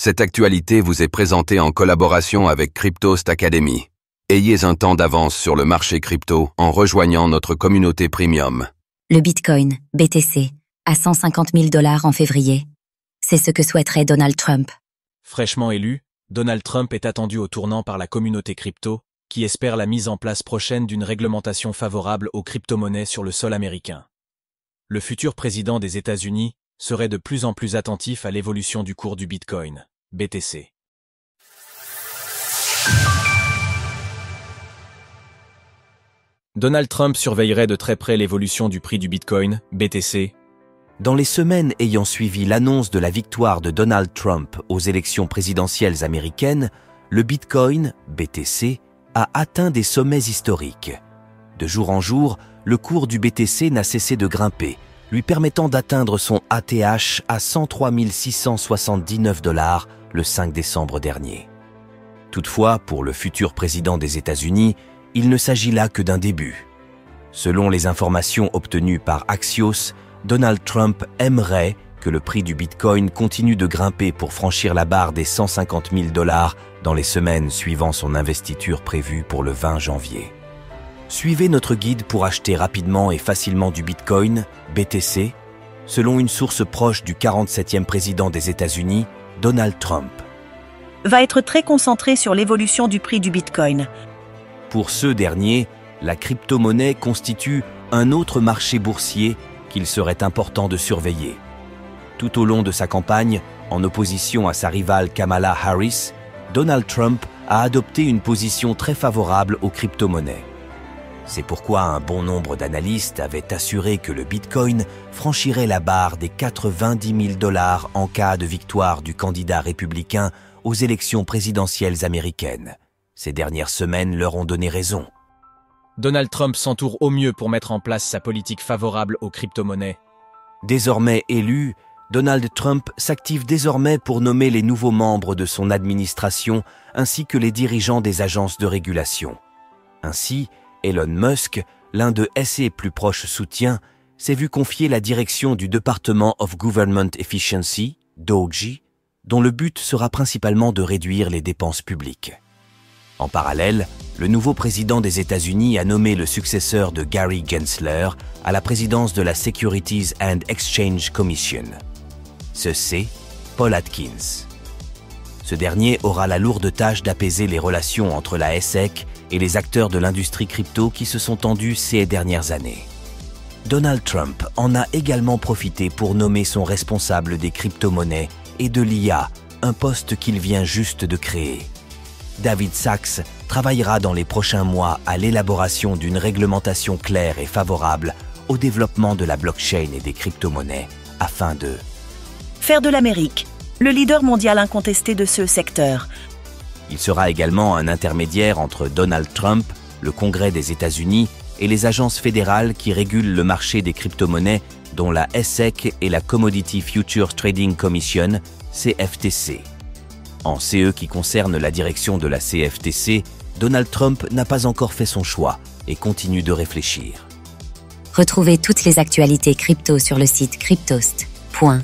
Cette actualité vous est présentée en collaboration avec Cryptost Academy. Ayez un temps d'avance sur le marché crypto en rejoignant notre communauté premium. Le Bitcoin, BTC, à 150 000 $ en février. C'est ce que souhaiterait Donald Trump. Fraîchement élu, Donald Trump est attendu au tournant par la communauté crypto, qui espère la mise en place prochaine d'une réglementation favorable aux crypto-monnaies sur le sol américain. Le futur président des États-Unis serait de plus en plus attentif à l'évolution du cours du Bitcoin, BTC. Donald Trump surveillerait de très près l'évolution du prix du Bitcoin, BTC. Dans les semaines ayant suivi l'annonce de la victoire de Donald Trump aux élections présidentielles américaines, le Bitcoin, BTC, a atteint des sommets historiques. De jour en jour, le cours du BTC n'a cessé de grimper, lui permettant d'atteindre son ATH à 103 679 $ le 5 décembre dernier. Toutefois, pour le futur président des États-Unis, il ne s'agit là que d'un début. Selon les informations obtenues par Axios, Donald Trump aimerait que le prix du Bitcoin continue de grimper pour franchir la barre des 150 000 $ dans les semaines suivant son investiture prévue pour le 20 janvier. Suivez notre guide pour acheter rapidement et facilement du Bitcoin, BTC, selon une source proche du 47e président des États-Unis, Donald Trump. Va être très concentré sur l'évolution du prix du Bitcoin. Pour ce dernier, la crypto-monnaie constitue un autre marché boursier qu'il serait important de surveiller. Tout au long de sa campagne, en opposition à sa rivale Kamala Harris, Donald Trump a adopté une position très favorable aux crypto-monnaies. C'est pourquoi un bon nombre d'analystes avaient assuré que le Bitcoin franchirait la barre des 90 000 $ en cas de victoire du candidat républicain aux élections présidentielles américaines. Ces dernières semaines leur ont donné raison. Donald Trump s'entoure au mieux pour mettre en place sa politique favorable aux crypto-monnaies. Désormais élu, Donald Trump s'active désormais pour nommer les nouveaux membres de son administration ainsi que les dirigeants des agences de régulation. Ainsi, Elon Musk, l'un de ses plus proches soutiens, s'est vu confier la direction du Department of Government Efficiency, DOGE, dont le but sera principalement de réduire les dépenses publiques. En parallèle, le nouveau président des États-Unis a nommé le successeur de Gary Gensler à la présidence de la Securities and Exchange Commission. C'est Paul Atkins. Ce dernier aura la lourde tâche d'apaiser les relations entre la SEC et les acteurs de l'industrie crypto qui se sont tendus ces dernières années. Donald Trump en a également profité pour nommer son responsable des crypto-monnaies et de l'IA, un poste qu'il vient juste de créer. David Sachs travaillera dans les prochains mois à l'élaboration d'une réglementation claire et favorable au développement de la blockchain et des crypto-monnaies afin de faire de l'Amérique le leader mondial incontesté de ce secteur. Il sera également un intermédiaire entre Donald Trump, le Congrès des États-Unis et les agences fédérales qui régulent le marché des crypto-monnaies dont la SEC et la Commodity Futures Trading Commission, CFTC. En ce qui concerne la direction de la CFTC, Donald Trump n'a pas encore fait son choix et continue de réfléchir. Retrouvez toutes les actualités crypto sur le site cryptost.fr.